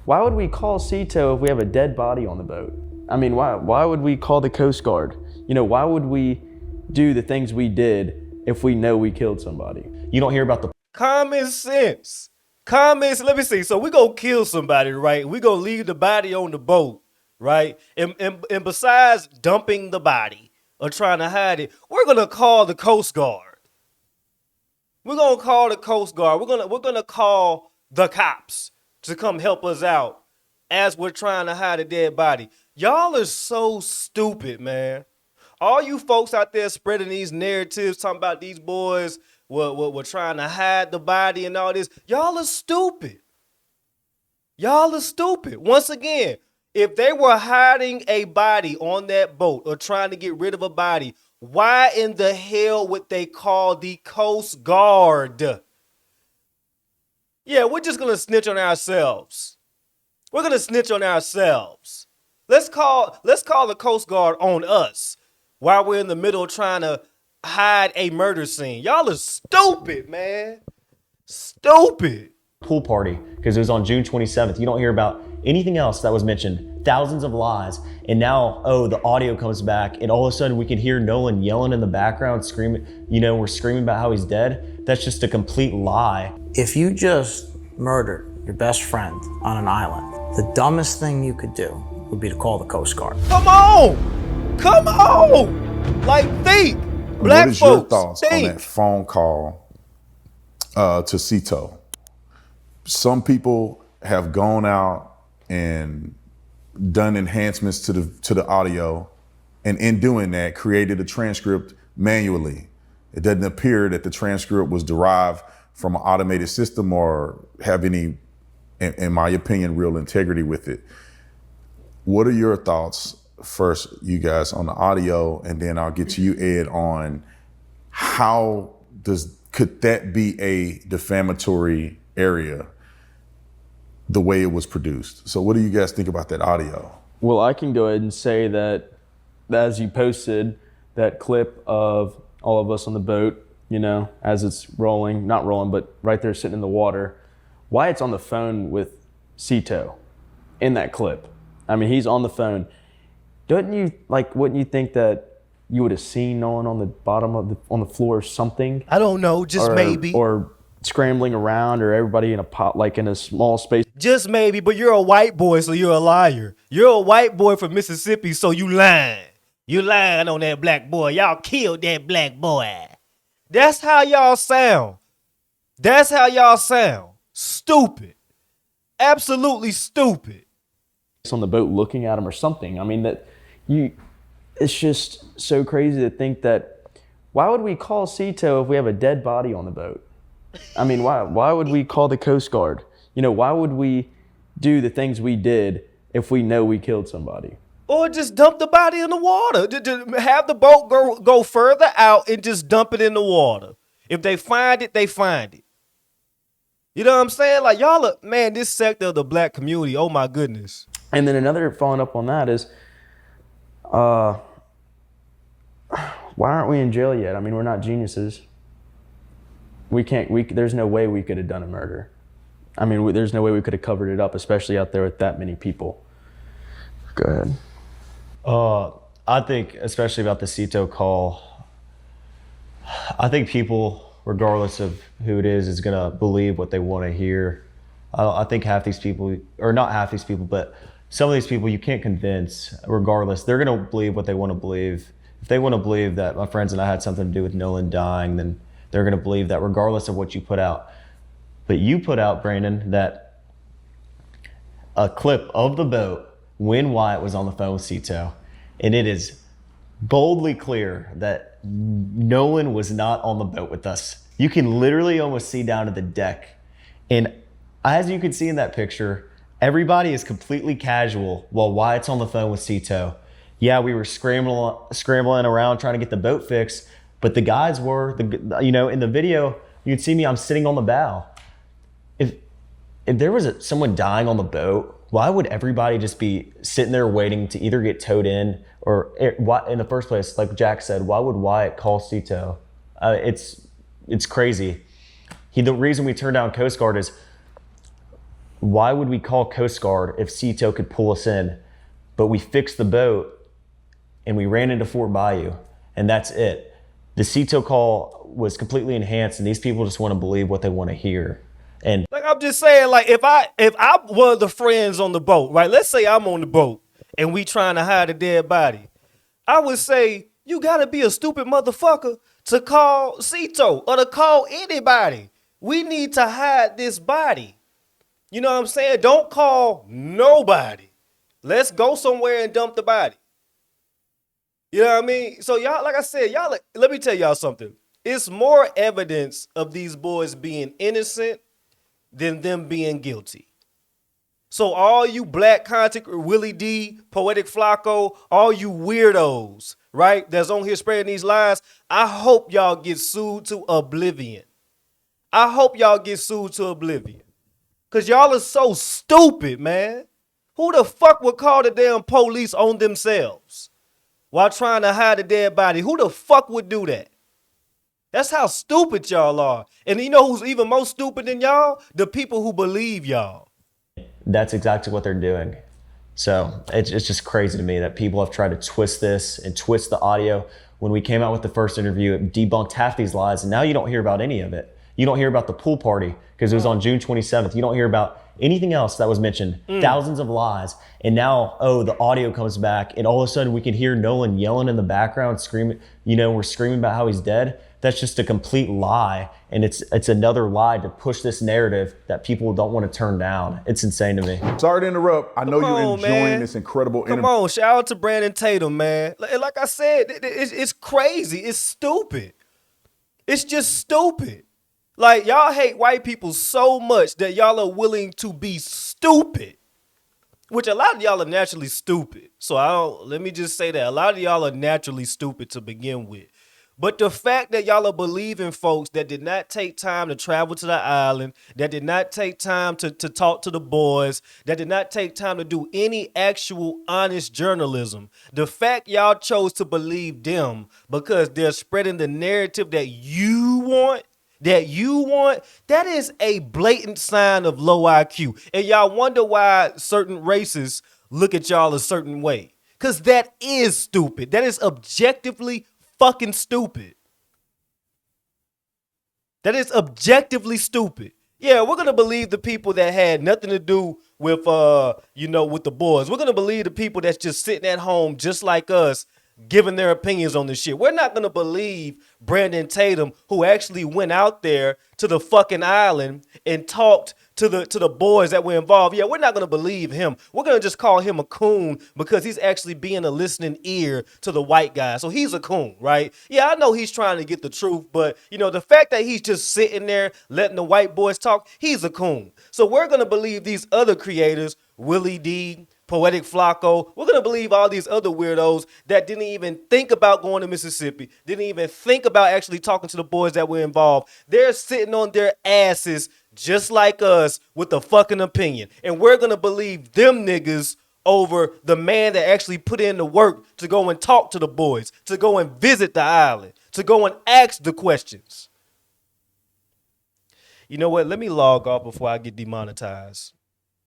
Why would we call Cito if we have a dead body on the boat? I mean, why would we call the Coast Guard? You know, why would we do the things we did if we know we killed somebody? You don't hear about the common sense. Common sense. Let me see. So we gonna kill somebody, right? We gonna leave the body on the boat, right? And besides dumping the body or trying to hide it, we're gonna call the Coast Guard. We're gonna call the Coast Guard. We're gonna call the cops to come help us out as we're trying to hide a dead body. Y'all are so stupid, man. All you folks out there spreading these narratives, talking about these boys were trying to hide the body and all this. Y'all are stupid. Y'all are stupid. Once again, if they were hiding a body on that boat or trying to get rid of a body, why in the hell would they call the Coast Guard? Yeah, we're just going to snitch on ourselves. We're going to snitch on ourselves. Let's call the Coast Guard on us while we're in the middle trying to hide a murder scene. Y'all are stupid, man. Stupid. pool party because it was on June 27th. You don't hear about anything else that was mentioned. Thousands of lies. And now, oh, the audio comes back and all of a sudden we can hear Nolan yelling in the background, screaming, we're screaming about how he's dead. That's just a complete lie. If you just murdered your best friend on an island, the dumbest thing you could do would be to call the Coast Guard. Come on! Come on! Like, think! Black what is folks, your thoughts think. on that phone call to Cito? Some people have gone out and done enhancements to the audio, and in doing that, created a transcript manually. It doesn't appear that the transcript was derived from an automated system or have any, in my opinion, real integrity with it. What are your thoughts, first, you guys, on the audio, and then I'll get to you, Ed, on could that be a defamatory area the way it was produced? So what do you guys think about that audio? Well, I can go ahead and say that as you posted that clip of all of us on the boat, as it's rolling, not rolling, but right there sitting in the water, Wyatt's on the phone with Cito in that clip. I mean, he's on the phone. Wouldn't you think that you would have seen Nolan on the bottom on the floor or something? I don't know, just maybe. Or scrambling around, or everybody in a pot, like in a small space. Just maybe, but you're a white boy, so you're a liar. You're a white boy from Mississippi, so you lying. You lying on that black boy. Y'all killed that black boy. That's how y'all sound. That's how y'all sound. Stupid. Absolutely stupid. On the boat looking at him or something. I mean, it's just so crazy to think that, why would we call Cito if we have a dead body on the boat? I mean, why would we call the Coast Guard? Why would we do the things we did if we know we killed somebody? Or just dump the body in the water. Have the boat go further out and just dump it in the water. If they find it, they find it. You know what I'm saying? Like, y'all are, man, this sector of the black community, oh my goodness. And then another following up on that is, why aren't we in jail yet? I mean, we're not geniuses. There's no way we could have done a murder. I mean, there's no way we could have covered it up, especially out there with that many people. Go ahead. I think, especially about the Cito call, I think people, regardless of who it is going to believe what they want to hear. I think half these people, or not half these people, but some of these people you can't convince, regardless. They're going to believe what they want to believe. If they want to believe that my friends and I had something to do with Nolan dying, then they're going to believe that regardless of what you put out. But you put out, Brandon, that a clip of the boat when Wyatt was on the phone with Cito, and it is boldly clear that Nolan was not on the boat with us. You can literally almost see down to the deck. And as you can see in that picture, everybody is completely casual while Wyatt's on the phone with Cito. Yeah, we were scrambling around trying to get the boat fixed, but the guys were, in the video, you can see me, I'm sitting on the bow. If there was someone dying on the boat, why would everybody just be sitting there waiting to either get towed in, or in the first place, like Jack said, why would Wyatt call Cito? It's crazy. The reason we turned down Coast Guard is why would we call Coast Guard if Cito could pull us in, but we fixed the boat and we ran into Fort Bayou, and that's it. The Cito call was completely enhanced, and these people just want to believe what they want to hear. And Like I'm just saying, like if I'm one of the friends on the boat, right? Let's say I'm on the boat and we trying to hide a dead body. I would say you gotta be a stupid motherfucker to call Cito or to call anybody. We need to hide this body. You know what I'm saying? Don't call nobody. Let's go somewhere and dump the body. You know what I mean? So y'all, like I said, y'all, let me tell y'all something. It's more evidence of these boys being innocent than them being guilty. So all you black content, Willie D, Poetic Flacco, all you weirdos, right, that's on here spreading these lies, I hope y'all get sued to oblivion. I hope y'all get sued to oblivion. Because y'all are so stupid, man. Who the fuck would call the damn police on themselves while trying to hide a dead body? Who the fuck would do that? That's how stupid y'all are. And you know who's even more stupid than y'all? The people who believe y'all. that's exactly what they're doing. So it's just crazy to me that people have tried to twist this and twist the audio. When we came out with the first interview, it debunked half these lies, and now you don't hear about any of it. You don't hear about the pool party because it was on June 27th. You don't hear about anything else that was mentioned. Thousands of lies. And now, the audio comes back, and all of a sudden we can hear Nolan yelling in the background, screaming, we're screaming about how he's dead. That's just a complete lie. And it's another lie to push this narrative that people don't want to turn down. It's insane to me. Sorry to interrupt. I know Come you're on, enjoying man. this incredible Come interview. on, shout out to Brandon Tatum, man. Like I said, it's crazy. It's stupid. It's just stupid. Like, y'all hate white people so much that y'all are willing to be stupid. Which a lot of y'all are naturally stupid. So let me just say that. A lot of y'all are naturally stupid to begin with. But the fact that y'all are believing folks that did not take time to travel to the island, that did not take time to talk to the boys, that did not take time to do any actual honest journalism, the fact y'all chose to believe them because they're spreading the narrative that you want, that is a blatant sign of low IQ. And y'all wonder why certain races look at y'all a certain way. Because that is stupid. That is objectively fucking stupid. That is objectively stupid. Yeah, we're going to believe the people that had nothing to do with, with the boys. We're going to believe the people that's just sitting at home just like us, giving their opinions on this shit. We're not going to believe Brandon Tatum, who actually went out there to the fucking island and talked to the boys that were involved. Yeah, we're not going to believe him. We're going to just call him a coon because he's actually being a listening ear to the white guy. So he's a coon, right? Yeah, I know he's trying to get the truth, but, the fact that he's just sitting there letting the white boys talk, he's a coon. So we're going to believe these other creators, Willie D, Poetic Flacco. We're going to believe all these other weirdos that didn't even think about going to Mississippi, didn't even think about actually talking to the boys that were involved. They're sitting on their asses just like us with a fucking opinion. And we're going to believe them niggas over the man that actually put in the work to go and talk to the boys, to go and visit the island, to go and ask the questions. You know what? Let me log off before I get demonetized.